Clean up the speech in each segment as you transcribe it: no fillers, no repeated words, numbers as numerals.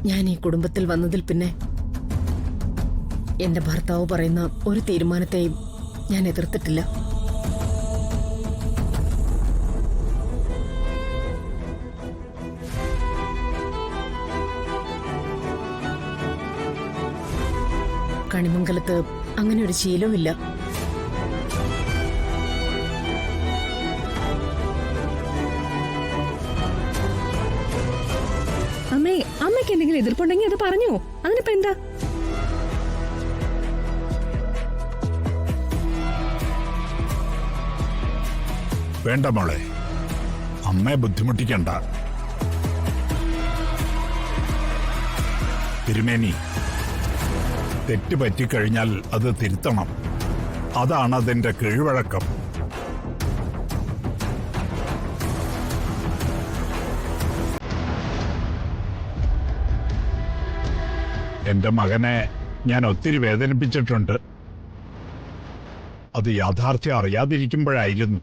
ഞാൻ ഈ കുടുംബത്തിൽ വന്നതിൽ പിന്നെ എന്റെ ഭർത്താവ് പറയുന്ന ഒരു തീരുമാനത്തെയും ഞാൻ എതിർത്തിട്ടില്ല. കണിമംഗലത്ത് അങ്ങനെ ഒരു ശീലവുമില്ല. അമ്മയ്ക്ക് എന്തെങ്കിലും എതിർപ്പുണ്ടെങ്കിൽ അത് പറഞ്ഞോ, അതിനിപ്പോ എന്താ? വേണ്ട മോളെ, അമ്മയെ ബുദ്ധിമുട്ടിക്കണ്ട. തിരുമേനി, തെറ്റ് പറ്റിക്കഴിഞ്ഞാൽ അത് തിരുത്തണം. അതാണ് അതിന്റെ കീഴ്വഴക്കം. എന്റെ മകനെ ഞാൻ ഒത്തിരി വേദനിപ്പിച്ചിട്ടുണ്ട്. അത് യാഥാർത്ഥ്യം അറിയാതിരിക്കുമ്പോഴായിരുന്നു.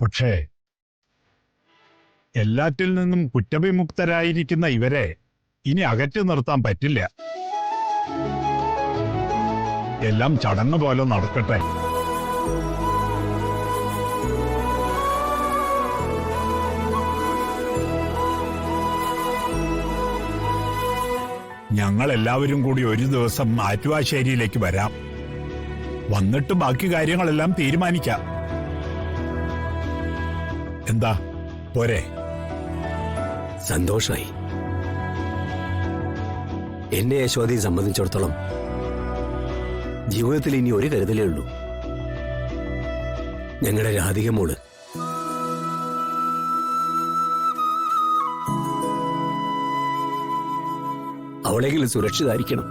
പക്ഷേ എല്ലാറ്റിൽ നിന്നും കുറ്റവിമുക്തരായിരിക്കുന്ന ഇവരെ ഇനി അകറ്റി നിർത്താൻ പറ്റില്ല. എല്ലാം ചടങ്ങ് പോലെ നടക്കട്ടെ. ഞങ്ങൾ എല്ലാവരും കൂടി ഒരു ദിവസം ആറ്റുവാശ്ശേരിയിലേക്ക് വരാം. വന്നിട്ട് ബാക്കി കാര്യങ്ങളെല്ലാം തീരുമാനിക്കാം. എന്താ, പോരെ? സന്തോഷായി. എന്നെ യശോദയെ സംബന്ധിച്ചിടത്തോളം ജീവിതത്തിൽ ഇനി ഒരു കരുതലേ ഉള്ളൂ. ഞങ്ങളുടെ രാധിക മോള്. അവളെങ്കിലും സുരക്ഷിതായിരിക്കണം.